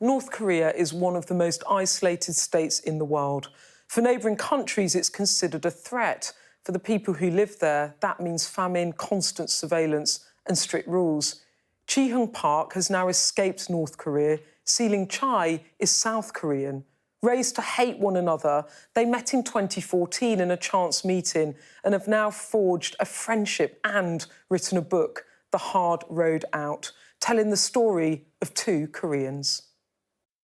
North Korea is one of the most isolated states in the world. For neighbouring countries, it's considered a threat. For the people who live there, that means famine, constant surveillance and strict rules. Jihyun Park has now escaped North Korea. Seh-Lynn is South Korean. Raised to hate one another, they met in 2014 in a chance meeting and have now forged a friendship and written a book, The Hard Road Out, telling the story of two Koreans.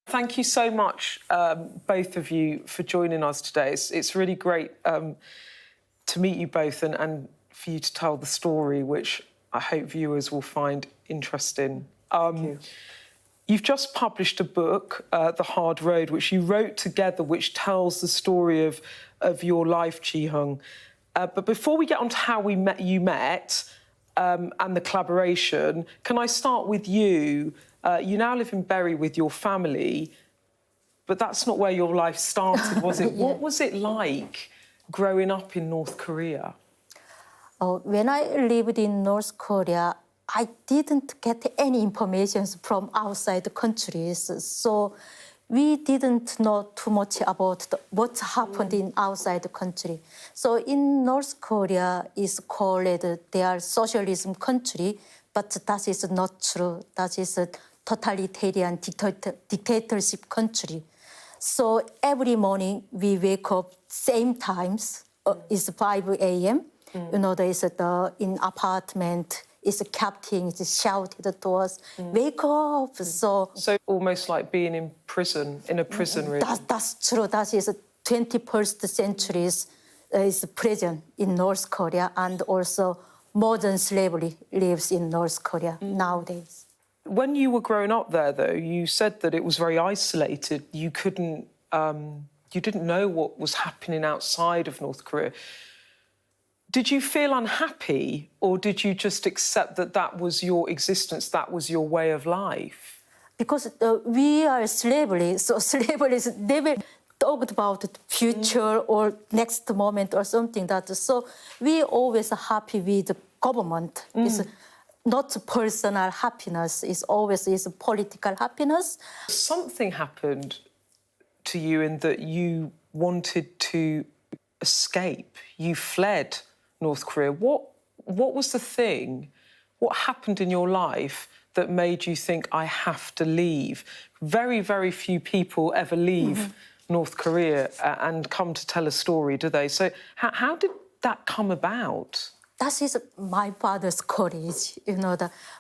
Thank you so much, both of you, for joining us today. It's really great to meet you both and for you to tell the story, which I hope viewers will find interesting. Thank you. You've just published a book, The Hard Road, which you wrote together, which tells the story of your life, Jihyun. But before we get on to how you met and the collaboration, can I start with you? You now live in Bury with your family, but that's not where your life started, was it? Yeah. What was it like growing up in North Korea? When I lived in North Korea, I didn't get any information from outside the countries, so we didn't know too much about what happened in outside the country. So in North Korea is called their socialism country, but that is not true. That is a totalitarian dictatorship country. So every morning we wake up same times. It's 5 a.m. You know, there is in apartment. It's a captain. It's shouted to us, "Wake up!" So almost like being in prison, in a prison, really. That's true. That is 21st century's is prison in North Korea, and also modern slavery lives in North Korea nowadays. When you were growing up there, though, you said that it was very isolated. You couldn't, you didn't know what was happening outside of North Korea. Did you feel unhappy, or did you just accept that that was your existence, that was your way of life? Because we are slavery, so slavery is never talked about the future or next moment or something that. So we always are happy with the government. It's not personal happiness. It's always is political happiness. Something happened to you in that you wanted to escape. You fled North Korea. What was the thing? What happened in your life that made you think, I have to leave? Very, very few people ever leave North Korea and come to tell a story, do they? So how did that come about? That is my father's courage. You know,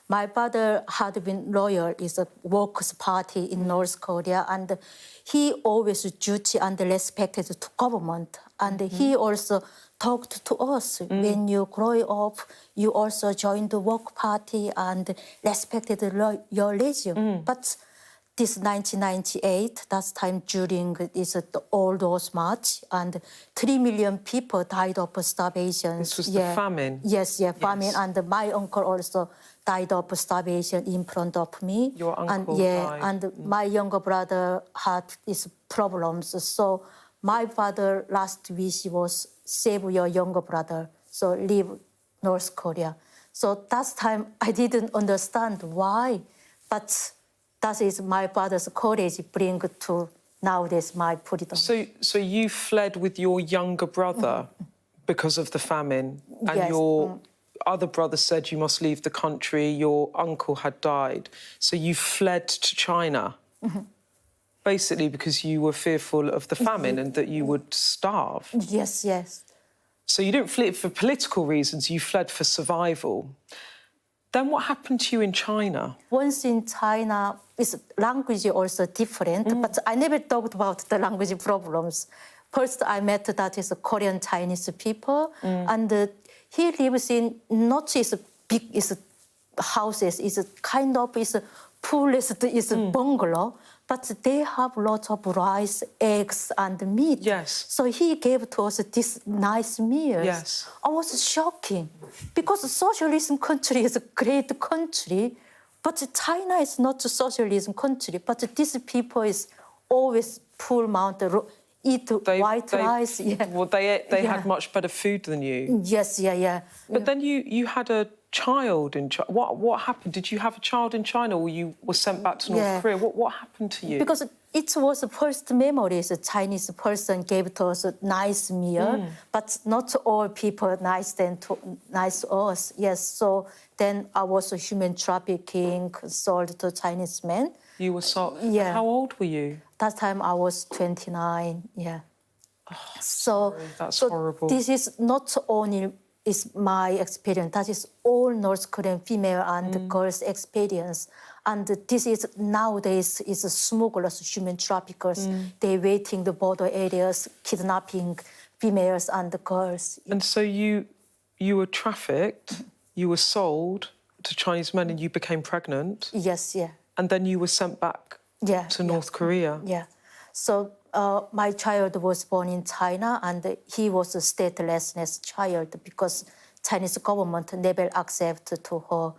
my father had been loyal in a Workers' Party in North Korea, and he always duty and respected to government. And he also talked to us, when you grow up, you also join the work party and respected your religion. But this 1998, that time during all those March, and 3 million people died of starvation. This was the famine? Yes, famine. Yes. And my uncle also died of starvation in front of me. Your uncle died. And my younger brother had these problems. So my father's last wish was save your younger brother, so leave North Korea. So that time I didn't understand why, but that is my father's courage bring to nowadays my freedom. So you fled with your younger brother because of the famine, and yes. your other brother said you must leave the country. Your uncle had died, so you fled to China, basically because you were fearful of the famine and that you would starve. Yes, yes. So you didn't flee for political reasons, you fled for survival. Then what happened to you in China? Once in China, its language also different, but I never talked about the language problems. First, I met that is Korean Chinese people, and he lives in not is big houses, is kind of poorest is bungalow, but they have lots of rice, eggs, and meat. Yes. So he gave to us this nice meals. Yes. I was shocking because socialism country is a great country, but China is not a socialism country. But these people is always full amount eat white rice. Yeah. Well, they had much better food than you. Yes, yeah. But then you had a child in China. What happened? Did you have a child in China, or you were sent back to North Korea? What happened to you? Because it was the first memories a Chinese person gave to us a nice meal, but not all people nice to us. Yes, so then I was a human trafficking, sold to Chinese men. You were sold. Yeah. How old were you? That time I was 29. Yeah. Oh, so sorry, that's so horrible. This is not only is my experience. That is all North Korean female and girls' experience. And this is nowadays is smugglers, human traffickers. They waiting the border areas, kidnapping females and girls. And so you were trafficked, you were sold to Chinese men, and you became pregnant. Yes, yeah. And then you were sent back to North Korea. Yeah. So my child was born in China, and he was a statelessness child because Chinese government never accepted to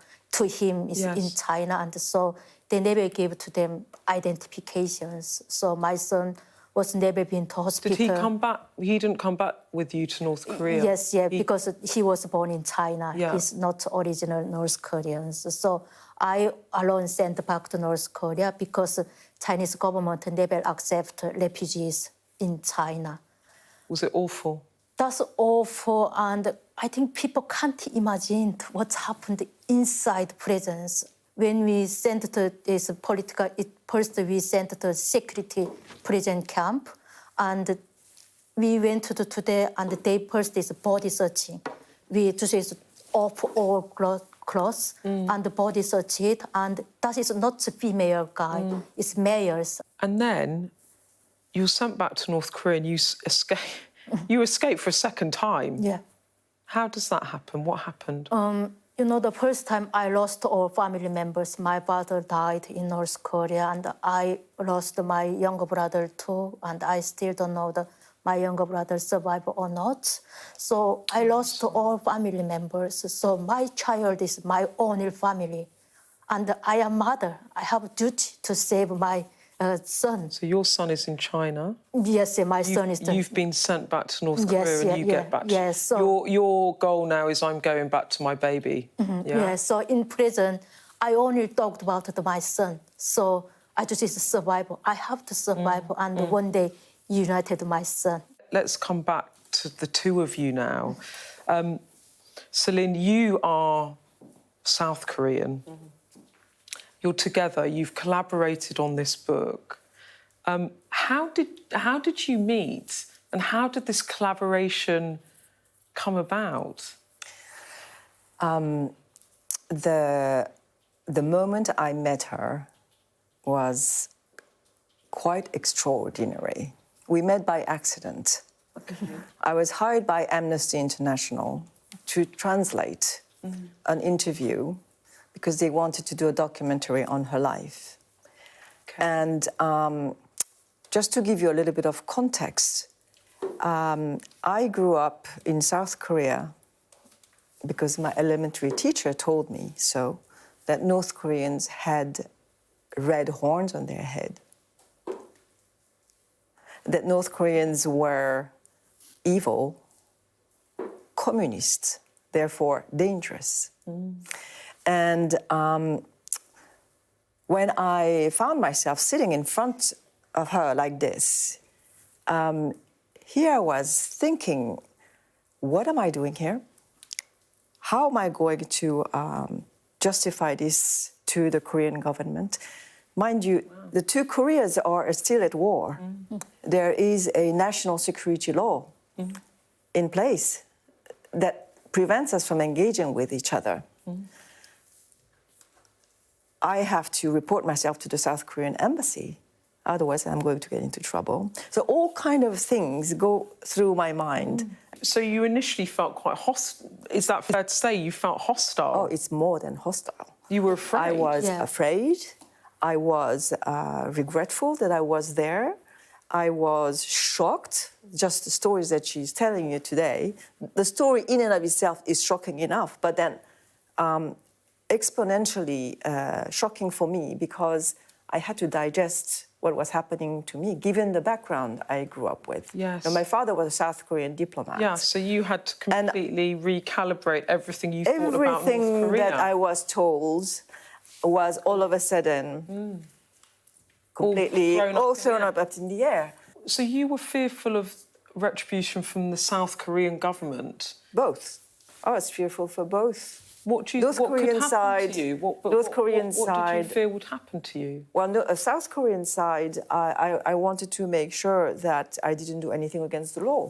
him in China, and so they never gave to them identifications. So my son was never been to hospital. Did he come back? He didn't come back with you to North Korea? Yes, yeah, because he was born in China. Yeah. He's not original North Korean. So I alone sent back to North Korea because Chinese government never accept refugees in China. Was it awful? That's awful, and I think people can't imagine what's happened inside prisons. When we sent to this political, first we sent to security prison camp, and we went to today, and they first is body searching. We just is off all clothes and body search it, and that is not the female guy, it's males. And then you were sent back to North Korea and you escaped. You escaped for a second time. Yeah. How does that happen? What happened? You know, the first time I lost all family members. My brother died in North Korea, and I lost my younger brother too, and I still don't know my younger brother survived or not. So I lost all family members. So my child is my only family, and I am mother. I have a duty to save my son. So your son is in China? Yes, my son is... You've been sent back to North Korea and you get back to... Yes, so... Your goal now is I'm going back to my baby. Yeah, so in prison, I only talked about my son. So I just survive. I have to survive and one day united my son. Let's come back to the two of you now. Seh-Lynn, you are South Korean. You're together, you've collaborated on this book. How did you meet, and how did this collaboration come about? The moment I met her was quite extraordinary. We met by accident. I was hired by Amnesty International to translate an interview because they wanted to do a documentary on her life. Okay. And just to give you a little bit of context, I grew up in South Korea because my elementary teacher told me so, that North Koreans had red horns on their head, that North Koreans were evil, communist, therefore dangerous. And when I found myself sitting in front of her like this, here I was thinking, what am I doing here? How am I going to justify this to the Korean government? Mind you, the two Koreas are still at war. There is a national security law in place that prevents us from engaging with each other. I have to report myself to the South Korean embassy, otherwise I'm going to get into trouble. So all kind of things go through my mind. So you initially felt quite hostile. Is that fair to say? You felt hostile? Oh, it's more than hostile. You were afraid? I was afraid. I was regretful that I was there. I was shocked, just the stories that she's telling you today. The story in and of itself is shocking enough, but then exponentially shocking for me because I had to digest what was happening to me, given the background I grew up with. Yes. And my father was a South Korean diplomat. Yeah, so you had to completely recalibrate everything you thought about North Everything Korea. that I was told was all of a sudden completely all thrown up in the air. So you were fearful of retribution from the South Korean government? Both. I was fearful for both. What do you? North what Korean could happen side, to you? North Korean what side. did you fear would happen to you? Well, no, South Korean side, I wanted to make sure that I didn't do anything against the law.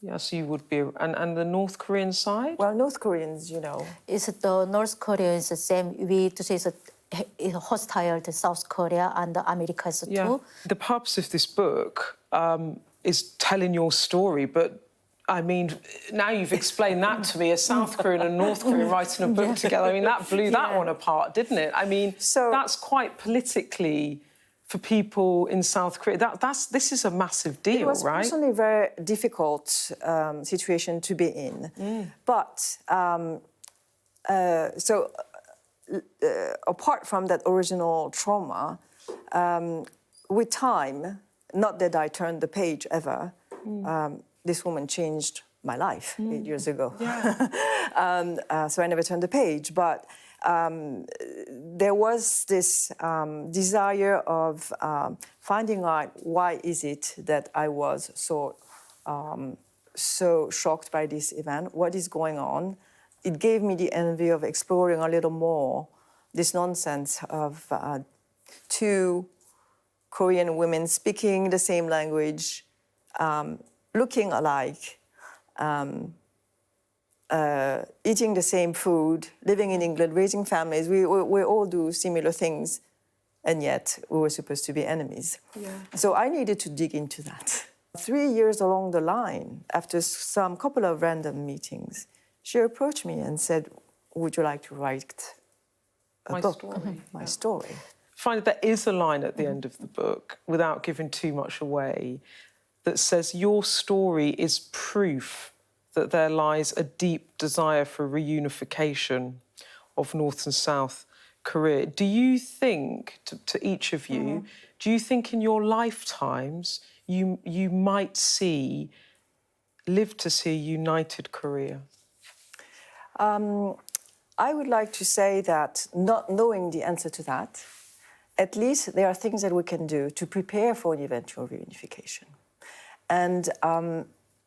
Yes, you would be. And the North Korean side? Well, North Koreans, you know. Is the North Korea is the same? We to say is hostile to South Korea and America too. The purpose of this book is telling your story, but I mean, now you've explained that to me, a South Korean and North Korean writing a book together. I mean, that blew that one apart, didn't it? I mean, that's quite politically for people in South Korea. This is a massive deal, right? It was personally a very difficult situation to be in. But apart from that original trauma, with time, not that I turned the page ever, this woman changed my life 8 years ago. Yeah. So I never turned the page, but there was this desire of finding out why is it that I was so shocked by this event, what is going on. It gave me the envy of exploring a little more this nonsense of two Korean women speaking the same language, looking alike, eating the same food, living in England, raising families. We all do similar things, and yet we were supposed to be enemies. Yeah. So I needed to dig into that. 3 years along the line, after some couple of random meetings, she approached me and said, "Would you like to write a book?" Story. My story. I find that there is a line at the end of the book, without giving too much away, that says your story is proof that there lies a deep desire for reunification of North and South Korea. Do you think, to each of you, do you think in your lifetimes you might live to see a united Korea? I would like to say that, not knowing the answer to that, at least there are things that we can do to prepare for an eventual reunification. And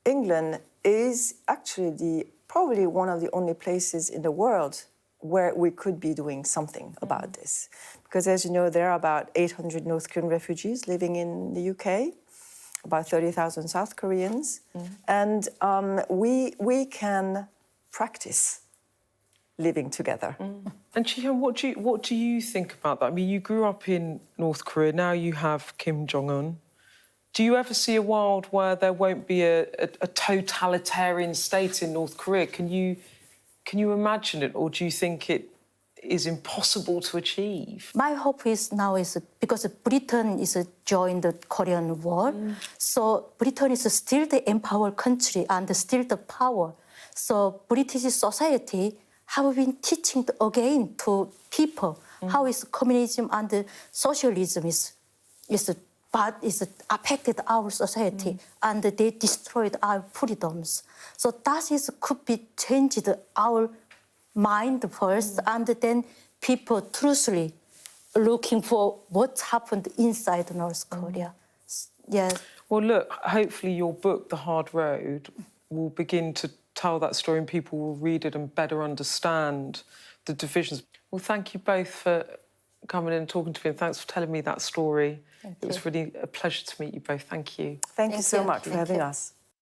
England is actually probably one of the only places in the world where we could be doing something about this. Because as you know, there are about 800 North Korean refugees living in the UK, about 30,000 South Koreans. And we can practice living together. And Jihyun, what do you think about that? I mean, you grew up in North Korea, now you have Kim Jong-un. Do you ever see a world where there won't be a totalitarian state in North Korea? Can you imagine it, or do you think it is impossible to achieve? My hope is now because Britain is joined the Korean War, so Britain is still the empowered country and still the power. So British society have been teaching again to people how is communism and socialism is affected our society and they destroyed our freedoms. So that could be changed our mind first and then people truthfully looking for what happened inside North Korea. Yeah. Well, look, hopefully your book, The Hard Road, will begin to tell that story and people will read it and better understand the divisions. Well, thank you both for coming in and talking to me, and thanks for telling me that story. It was really a pleasure to meet you both. Thank you. Thank you so much for having us.